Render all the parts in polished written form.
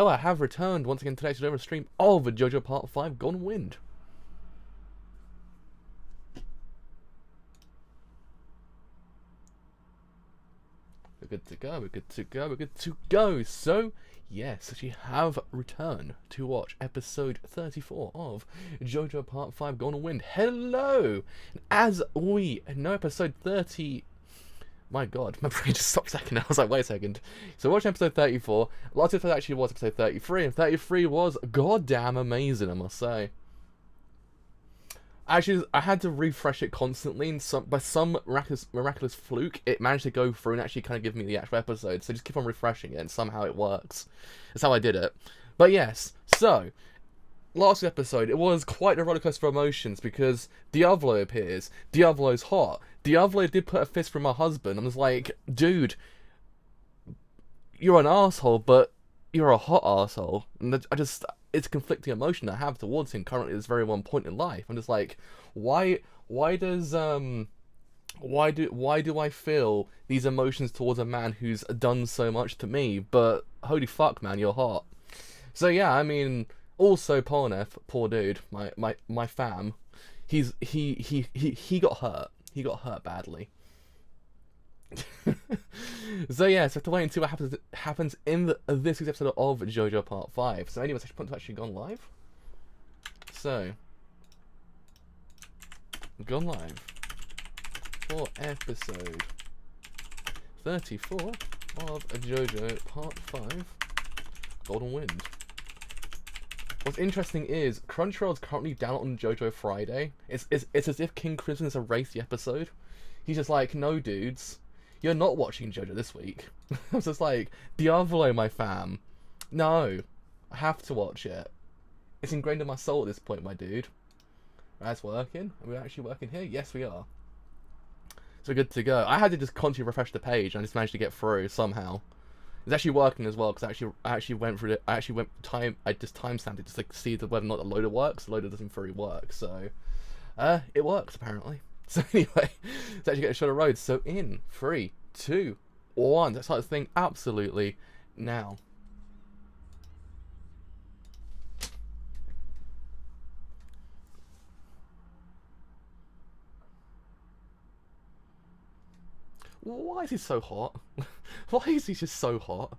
Oh, I have returned once again today to another stream of JoJo Part 5 Golden Wind. We're good to go, we're good to go, we're good to go. So, yes, we have returned to watch episode 34 of JoJo Part 5 Golden Wind. Hello! As we know, episode 30... My god, my brain just stopped a second. I was like, wait a second. So watching episode 34. Last episode actually was episode 33, and 33 was goddamn amazing, I must say. Actually, I had to refresh it constantly, and by some miraculous fluke, it managed to go through and actually kind of give me the actual episode. So just keep on refreshing it, and somehow it works. That's how I did it. But yes, so... Last episode, it was quite a rollercoaster of emotions because Diavolo appears. Diavolo's hot. Diavolo did put a fist through my husband. I'm just like, dude, you're an asshole, but you're a hot asshole. And it's a conflicting emotion I have towards him currently at this very one point in life. I'm just like, why do I feel these emotions towards a man who's done so much to me? But holy fuck, man, you're hot. So yeah, I mean. Also, Polnareff, poor dude, my fam, he got hurt. He got hurt badly. So yeah, so I have to wait and see what happens in this week's episode of JoJo Part 5. So anyways, I actually gone live. So, gone live for episode 34 of JoJo Part 5, Golden Wind. What's interesting is Crunchyroll's currently down on JoJo Friday. It's as if King Crimson has erased the episode. He's just like, no, dudes, you're not watching JoJo this week. I was just like, Diavolo, my fam. No, I have to watch it. It's ingrained in my soul at this point, my dude. That's working. Are we actually working here? Yes, we are. So good to go. I had to just constantly refresh the page, and I just managed to get through somehow. It's actually working as well because I actually went through it. I just timestamped it just to see whether or not the loader works. The loader doesn't very work, so it works apparently. So anyway, let's actually get a shot of road. So in 3, 2, 1, let's start this thing absolutely now. Why is he so hot? Why is he just so hot?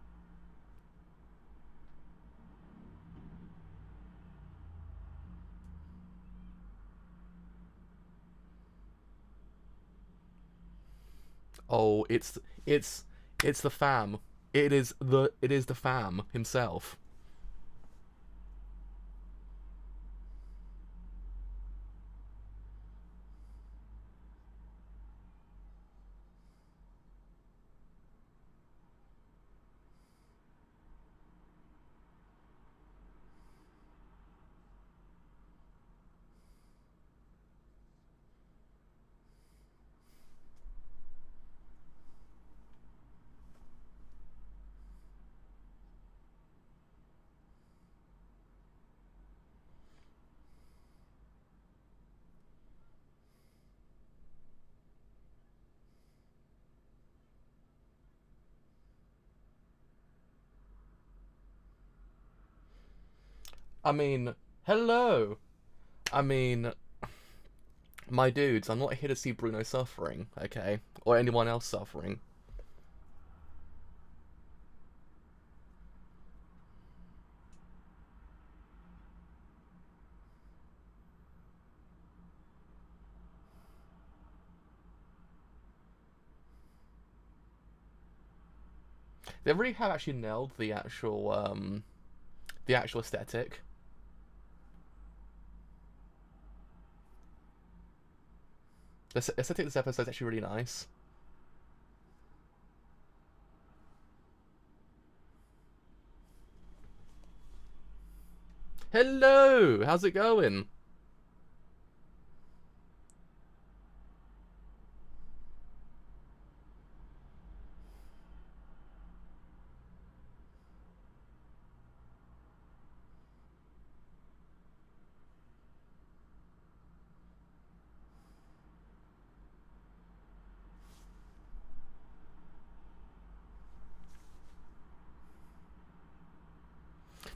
Oh, it's the fam. It is the fam himself. I mean, hello. I mean, my dudes, I'm not here to see Bruno suffering, okay? Or anyone else suffering. They really have actually nailed the actual aesthetic. The aesthetic of this episode is actually really nice. Hello! How's it going?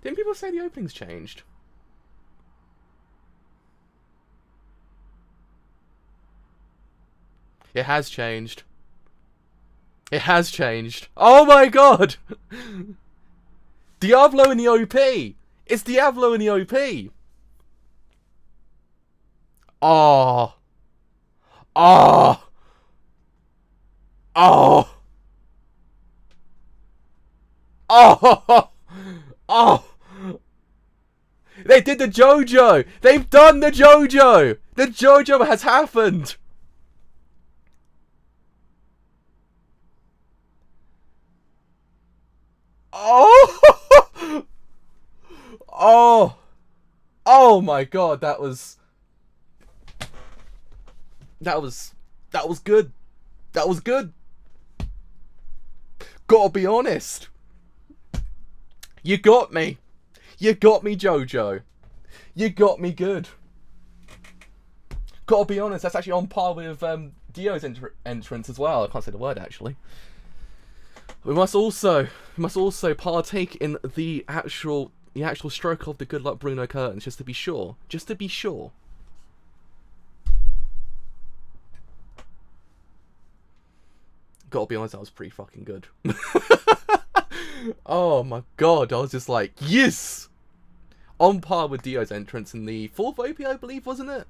Didn't people say the opening's changed? It has changed. It has changed. Oh my god! Diablo in the OP! It's Diablo in the OP! Oh. Oh. Oh. Oh. Oh. They did the JoJo! They've done the JoJo! The JoJo has happened! Oh! Oh! Oh my god, that was good. That was good. Gotta be honest. You got me. You got me, JoJo. You got me good. Gotta be honest, that's actually on par with Dio's entrance as well. I can't say the word actually. We must also partake in the actual stroke of the good luck Bruno curtains, just to be sure. Just to be sure. Gotta be honest, that was pretty fucking good. Oh my god, I was just like, yes! On par with Dio's entrance in the 4th OP, I believe, wasn't it?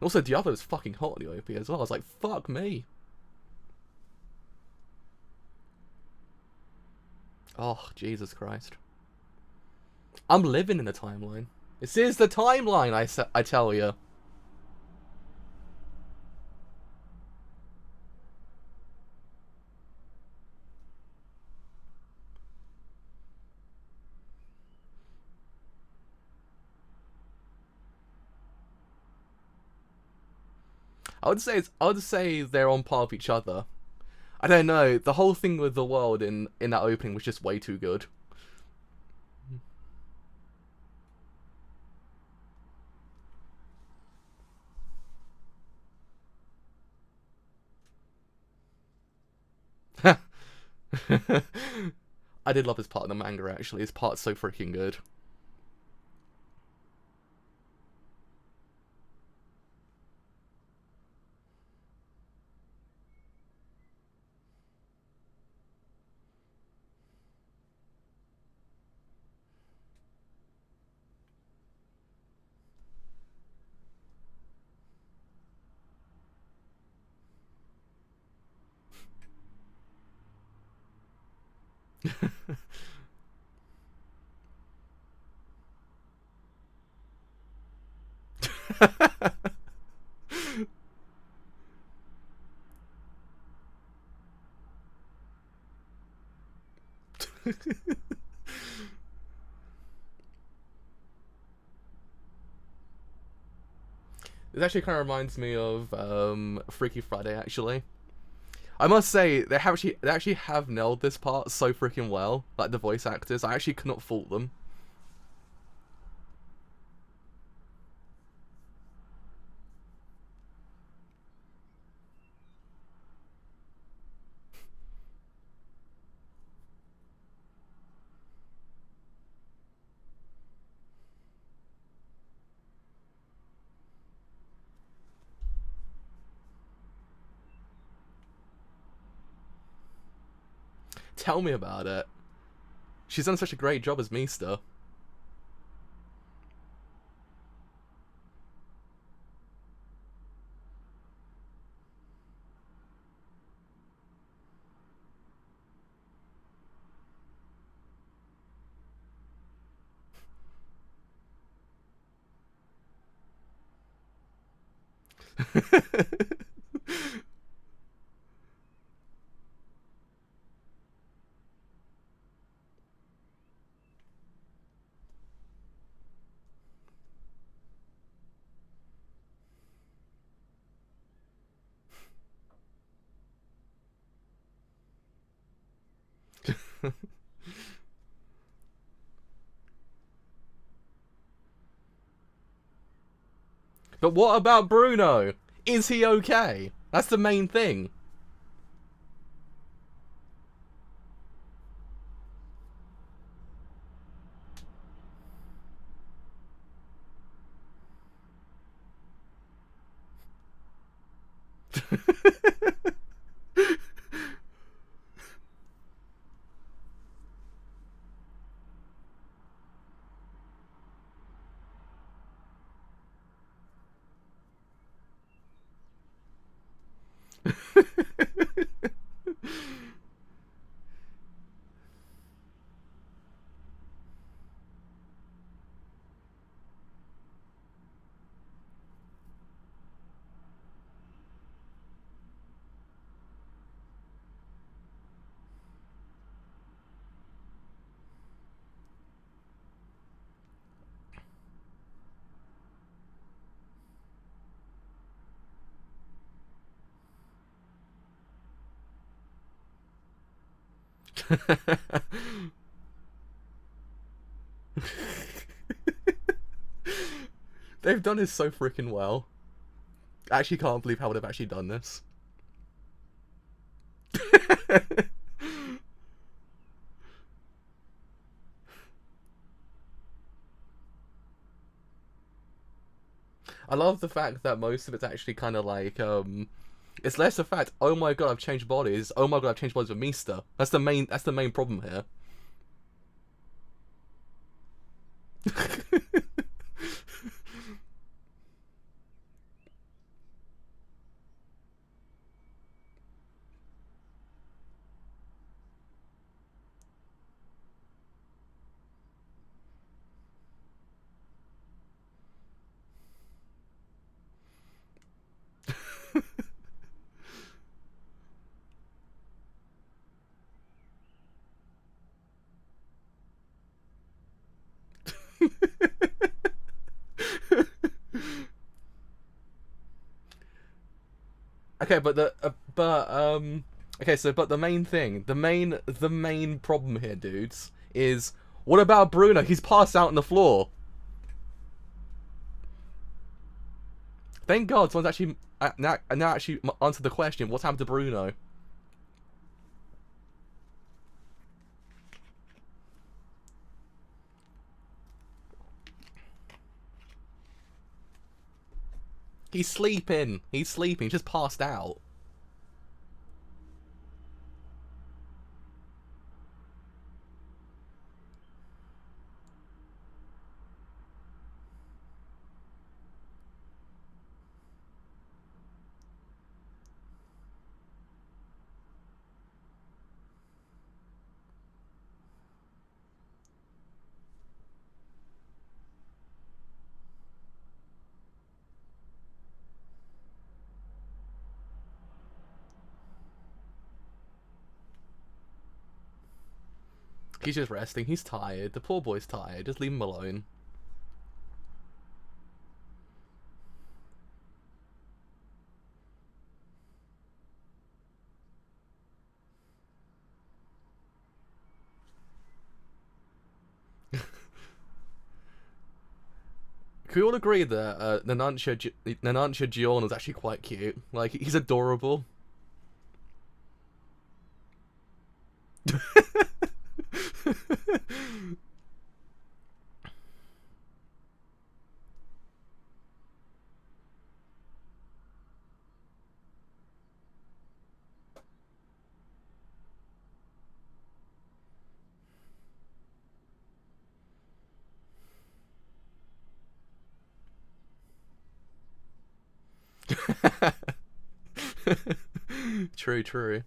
Also, Diablo was fucking hot in the OP as well. I was like, fuck me. Oh, Jesus Christ. I'm living in the timeline. This is the timeline, I tell you. I would say they're on par with each other. I don't know. The whole thing with the world in that opening was just way too good. I did love his part in the manga, actually. His part's so freaking good. It actually kind of reminds me of Freaky Friday, actually. I must say, they actually have nailed this part so freaking well. Like, the voice actors, I actually could not fault them. Tell me about it. She's done such a great job as Meester. But what about Bruno? Is he okay? That's the main thing. They've done this so freaking well. I actually can't believe how they've actually done this. I love the fact that most of it's actually kind of like, it's less the fact, oh my god, I've changed bodies. Oh my god, I've changed bodies with Mista. That's the main problem here. Okay, but okay, so but the main thing, the main problem here, dudes, is what about Bruno? He's passed out on the floor. Thank God someone's actually now actually answered the question. What's happened to Bruno? He's sleeping. He's sleeping. He's just passed out. He's just resting. He's tired. The poor boy's tired. Just leave him alone. Can we all agree that Nanancia Giorno is actually quite cute? Like, he's adorable. True, true.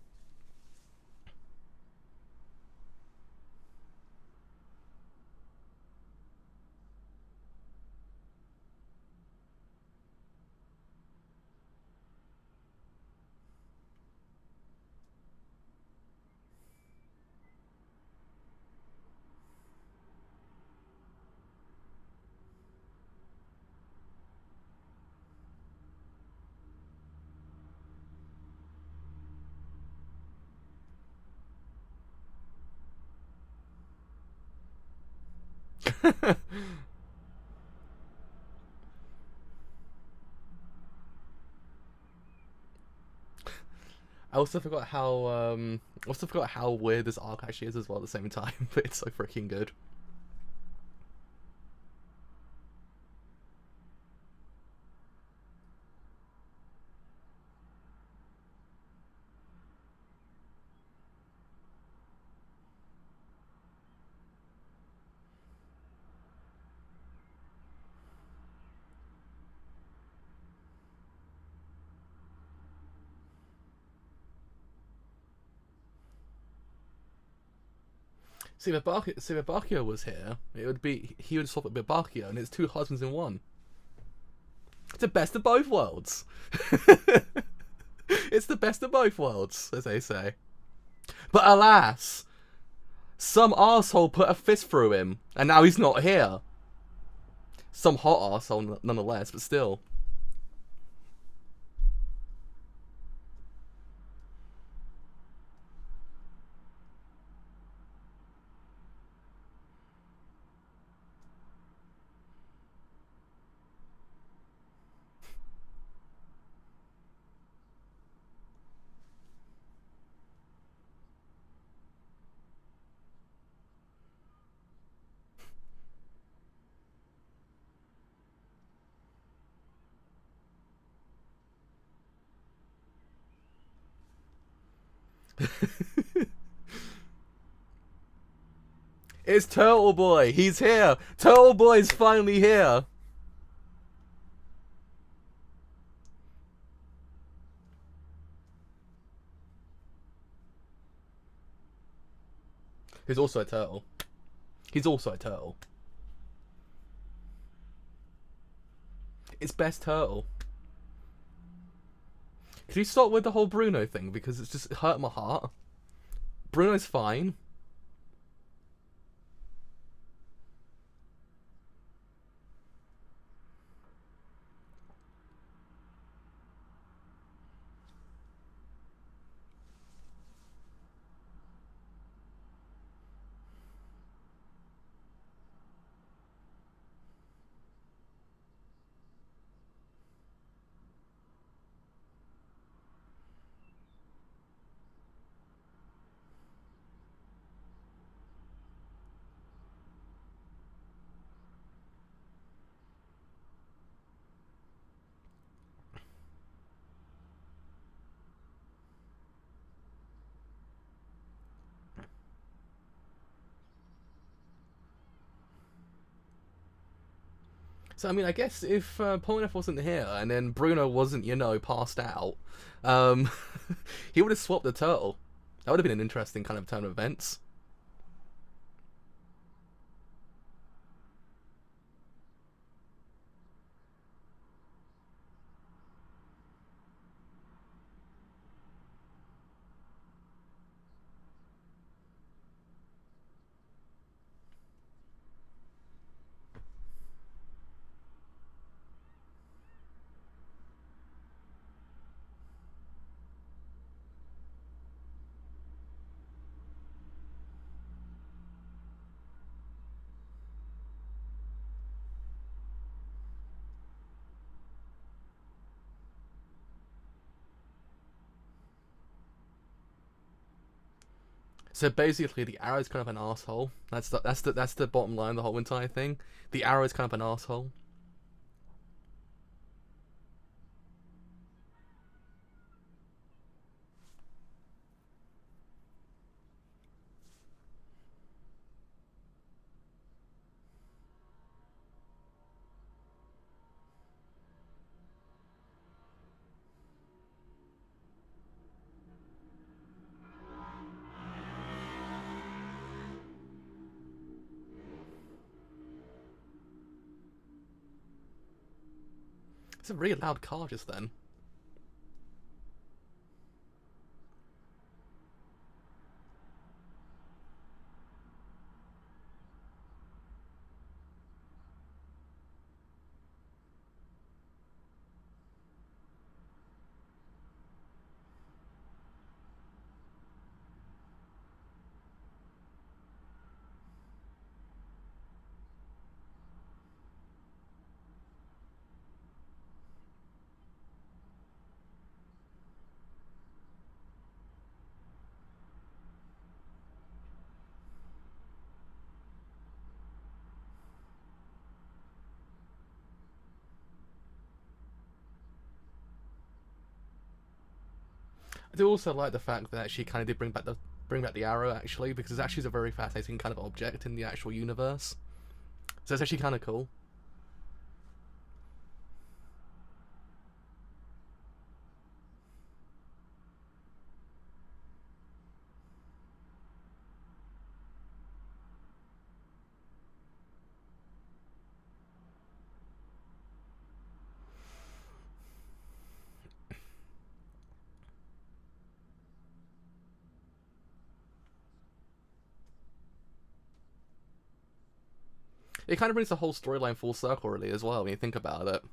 I also forgot how weird this arc actually is as well at the same time, but it's so freaking good. See, if Bacchio was here, he would swap it with Bacchio, and it's two husbands in one. It's the best of both worlds. It's the best of both worlds, as they say. But alas, some arsehole put a fist through him, and now he's not here. Some hot arsehole, nonetheless, but still. It's Turtle Boy. He's here. Turtle Boy's finally here. He's also a turtle. He's also a turtle. It's best turtle. Could you stop with the whole Bruno thing? Because it's just hurt my heart. Bruno's fine. So, I mean, I guess if Polnareff wasn't here and then Bruno wasn't, you know, passed out, um, he would have swapped the turtle. That would have been an interesting kind of turn of events. So basically, the Arrow's kind of an asshole. That's the bottom line of the whole entire thing. The Arrow's kind of an asshole. It's a really loud car just then. I do also like the fact that she kind of did bring back the Arrow actually, because it actually is a very fascinating kind of object in the actual universe. So it's actually kind of cool. It kind of brings the whole storyline full circle, really, as well, when you think about it.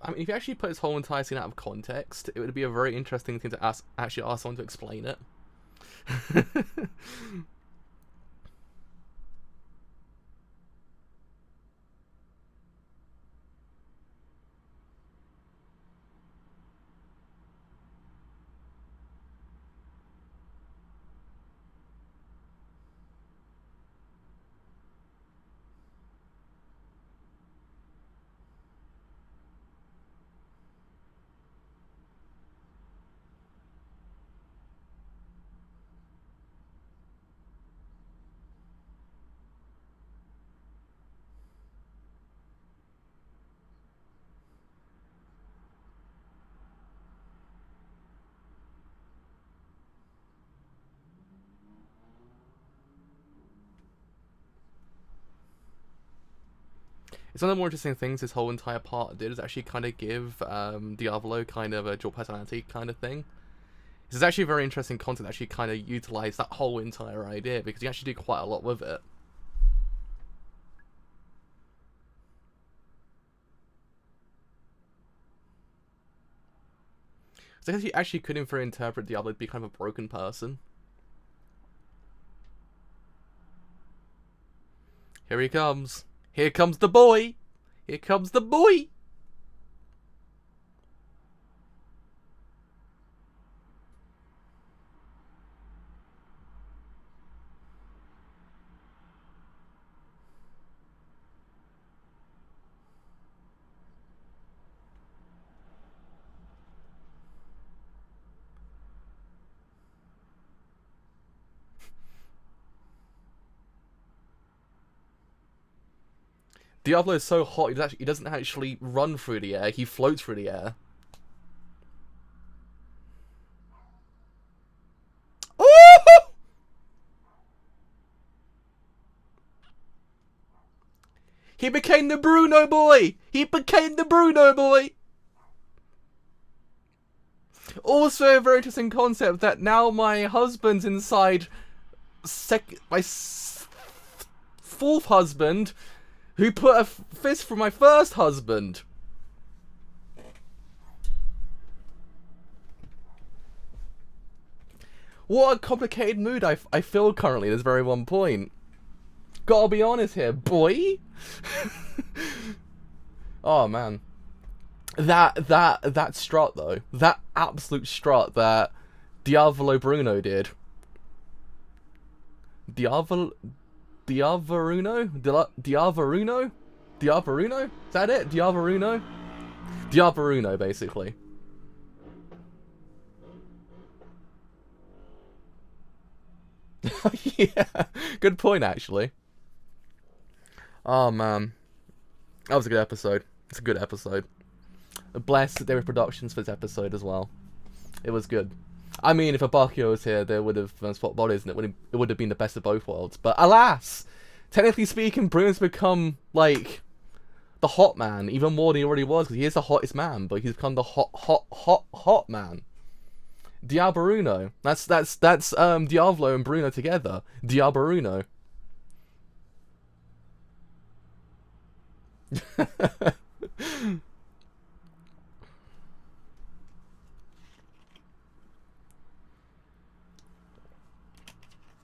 I mean, if you actually put this whole entire scene out of context, it would be a very interesting thing to actually ask someone to explain it. It's one of the more interesting things this whole entire part did is actually kind of give Diavolo kind of a dual personality kind of thing. This is actually a very interesting concept to actually kind of utilize that whole entire idea, because you actually do quite a lot with it. So I guess you actually could interpret Diablo to be kind of a broken person. Here he comes. Here comes the boy! Here comes the boy! Diablo is so hot, he doesn't actually run through the air, he floats through the air. Oh! He became the Bruno boy! He became the Bruno boy! Also a very interesting concept that now my husband's inside my fourth husband, who put a fist for my first husband. What a complicated mood I feel currently at this very one point. Gotta be honest here, boy. Oh man, that strut though, that absolute strut that Diavolo Bruno did. Diavaruno? Is that it? Diavaruno, basically. Yeah, good point, actually. Oh, man. That was a good episode. It's a good episode. Bless David Productions for this episode as well. It was good. I mean, if Abakio was here, there would have swapped bodies, and it would have been the best of both worlds. But alas, technically speaking, Bruno's become like the hot man even more than he already was, because he is the hottest man, but he's become the hot man. Diabaruno. That's Diavolo and Bruno together. Diabaruno.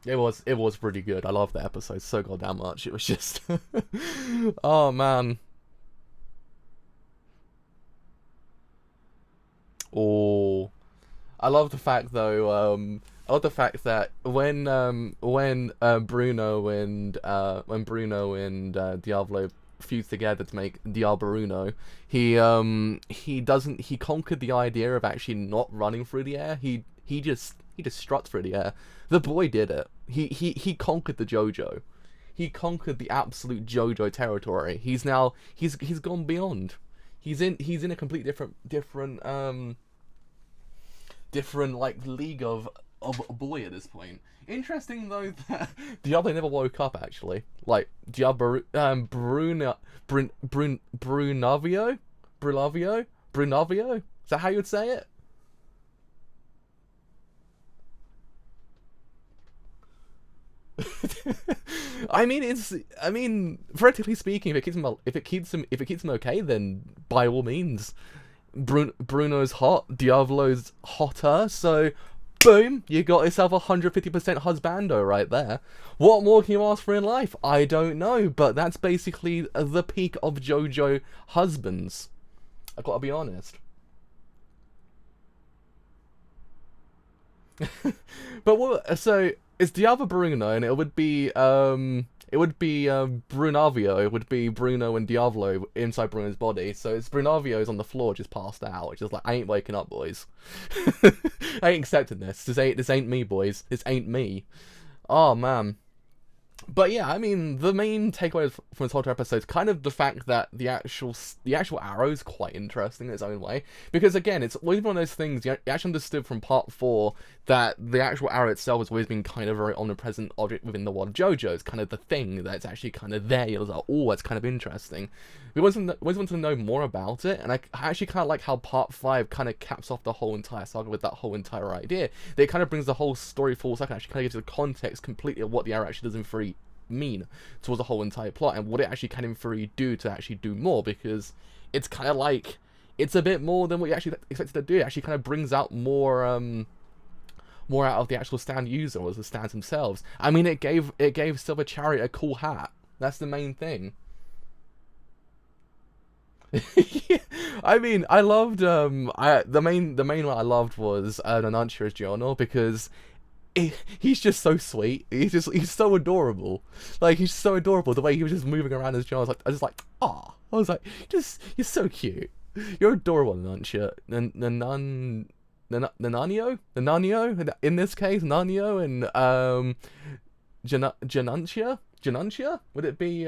It was pretty good. I loved the episode so goddamn much. It was just oh man. Oh, I love the fact though. I love the fact that when Bruno and Diavolo fused together to make Diabaruno, he conquered the idea of actually not running through the air. He just struts through the air. The boy did it. He conquered the JoJo. He conquered the absolute JoJo territory. He's gone beyond. He's in a complete different like league of a boy at this point. Interesting though that Diablo never woke up actually. Like Brunavio. Is that how you would say it? I mean, theoretically speaking, if it keeps him okay, then by all means, Bruno's hot, Diavolo's hotter, so boom, you got yourself 150% husbando right there. What more can you ask for in life? I don't know, but that's basically the peak of JoJo husbands. I gotta be honest. But what? So it's Diavolo Bruno, and it would be Brunavio. It would be Bruno and Diavolo inside Bruno's body. So it's Brunavio's on the floor, just passed out. It's just like, I ain't waking up, boys. I ain't accepting this. This ain't me, boys. This ain't me. Oh man. But yeah, I mean, the main takeaway from this whole episode is kind of the fact that the actual arrow is quite interesting in its own way. Because again, it's always one of those things you actually understood from part 4 that the actual arrow itself has always been kind of a very omnipresent object within the world of JoJo. It's kind of the thing that's actually kind of there. You're like, oh, that's kind of interesting. We always want to know more about it, and I actually kind of like how part 5 kind of caps off the whole entire saga with that whole entire idea. That it kind of brings the whole story full circle, actually kind of gives the context completely of what the arrow actually does in 3 mean towards the whole entire plot, and what it actually can in theory do to actually do more, because it's kind of like, it's a bit more than what you actually expected to do. It actually kind of brings out more out of the actual stand user, or the stands themselves. I mean, it gave Silver Chariot a cool hat. That's the main thing. Yeah, I mean, I loved the main one I loved was Nanunchia's journal, because he's just so sweet. He's so adorable. Like, he's so adorable. The way he was just moving around his journal, I was like, ah. I was like, you're so cute. You're adorable, Nanunchia. Nanio, in this case, Nanio and Janunchia. Would it be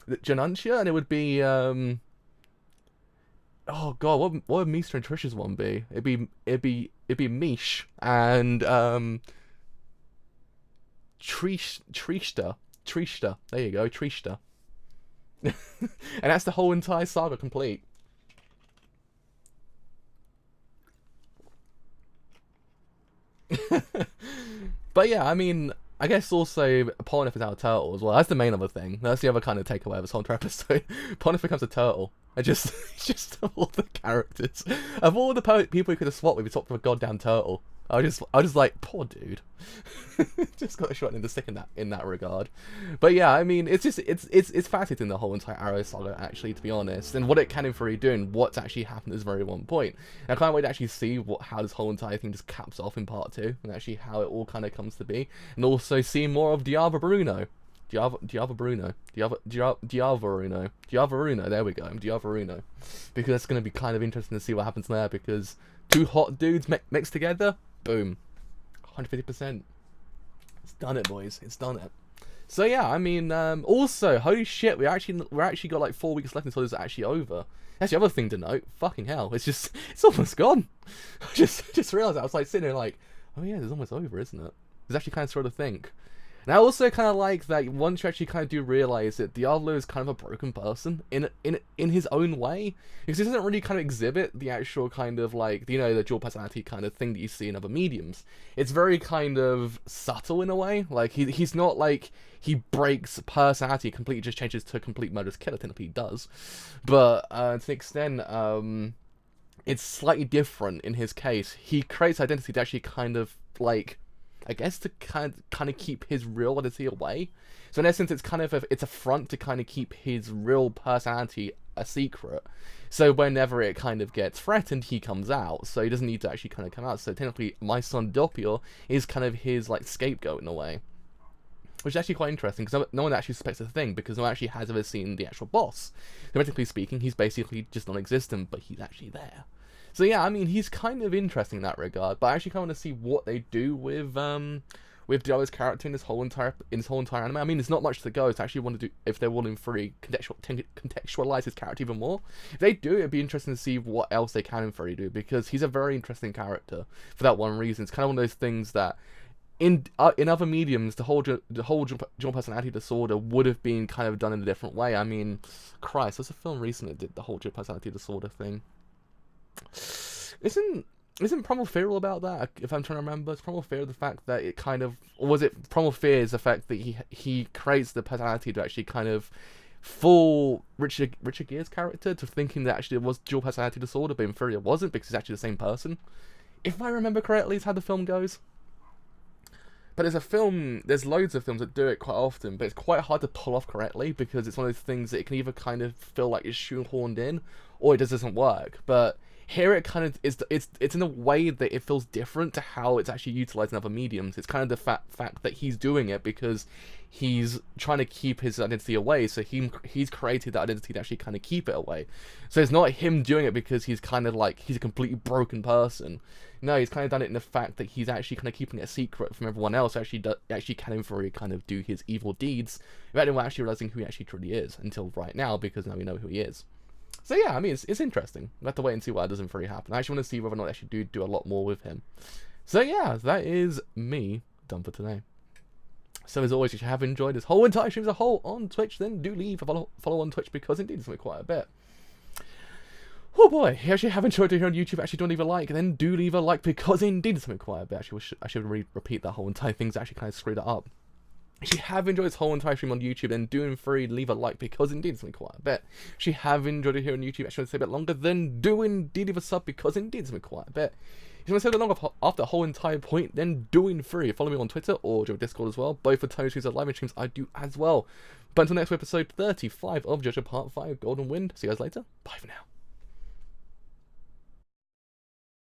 Janunchia? And it would be oh god, what would Mista and Trish's one be? It'd be Mish and Trishta. There you go, Trishta. And that's the whole entire saga complete. But yeah, I mean, I guess also Polnareff is now a turtle as well. That's the main other thing. That's the other kind of takeaway of this whole episode. Polnareff becomes a turtle. Just of all the characters, of all the people you could have swapped with, you swapped with a goddamn turtle. I was just like, poor dude. Just got a shot in the stick in that regard. But yeah, I mean, it's fascinating, the whole entire Arrow saga, actually, to be honest, and what it can in theory do, and what's actually happened at this very one point. And I can't wait to actually see how this whole entire thing just caps off in part 2, and actually how it all kind of comes to be, and also see more of Diavolo Bruno. Diavolo Bruno. There we go. Diavolo Bruno. Because that's going to be kind of interesting to see what happens there, because 2 hot dudes mixed together, boom. 150%. It's done it, boys. It's done it. So yeah, I mean, also, holy shit, we're actually got like 4 weeks left until this is actually over. That's the other thing to note. Fucking hell, it's almost gone. I just realised that. I was like sitting there like, oh yeah, it's almost over, isn't it? It's actually kind of sort of think. And I also kind of like that once you actually kind of do realise that Diavolo is kind of a broken person in his own way, because he doesn't really kind of exhibit the actual kind of like, you know, the dual personality kind of thing that you see in other mediums. It's very kind of subtle in a way. Like he's not like he breaks personality, completely just changes to a complete murderous killer. Technically he does, but to an extent, it's slightly different in his case. He creates identity to actually kind of like, I guess, to kind of keep his real identity away. So in essence, it's kind of it's a front to kind of keep his real personality a secret. So whenever it kind of gets threatened, he comes out. So he doesn't need to actually kind of come out. So technically, my son Doppio is kind of his like scapegoat in a way, which is actually quite interesting, because no one actually suspects a thing, because no one actually has ever seen the actual boss. Theoretically speaking, he's basically just non-existent, but he's actually there. So yeah, I mean, he's kind of interesting in that regard, but I actually kind of want to see what they do with Diavolo's character in this whole entire anime. I mean, there's not much to go. So I actually want to do, if they're willing free, contextualize his character even more. If they do, it'd be interesting to see what else they can in free do, because he's a very interesting character for that one reason. It's kind of one of those things that in other mediums, the whole dual personality disorder would have been kind of done in a different way. I mean, Christ, there's a film recently that did the whole dual personality disorder thing. isn't Primal Fear all about that? If I'm trying to remember, it's Primal Fear the fact that it kind of, or was it Primal Fear is the fact that he creates the personality to actually kind of fool Richard Gere's character to thinking that actually it was dual personality disorder, but in theory it wasn't because it's actually the same person. If I remember correctly, is how the film goes. But there's loads of films that do it quite often, but it's quite hard to pull off correctly because it's one of those things that it can either kind of feel like it's shoehorned in, or it just doesn't work. But here it kind of is, it's in a way that it feels different to how it's actually utilized in other mediums. It's kind of the fact that he's doing it because he's trying to keep his identity away, so he's created that identity to actually kind of keep it away. So it's not him doing it because he's kind of like, he's a completely broken person. No, he's kind of done it in the fact that he's actually kind of keeping it a secret from everyone else, actually can in theory kind of do his evil deeds without anyone actually realizing who he actually truly is, until right now, because now we know who he is. So yeah, I mean, it's interesting. We'll have to wait and see what doesn't really happen. I actually want to see whether or not they actually do a lot more with him. So yeah, that is me done for today. So as always, if you have enjoyed this whole entire stream as a whole on Twitch, then do leave a follow on Twitch, because indeed it's quite a bit. Oh boy, if you actually have enjoyed it here on YouTube, actually don't leave a like, then do leave a like, because indeed it's something quite a bit. Actually, I should really repeat that whole entire thing to actually kind of screw that up. If you have enjoyed this whole entire stream on YouTube, then do in free leave a like, because indeed it's something quite a bit. If you have enjoyed it here on YouTube, actually want to stay a bit longer, then do indeed leave a sub, because indeed it's something quite a bit. If you want to stay a bit longer after the whole entire point, then do in free. Follow me on Twitter or JoJo Discord as well. Both for Tony streams and live streams I do as well. But until next episode 35 of JoJo Part 5 Golden Wind, see you guys later. Bye for now.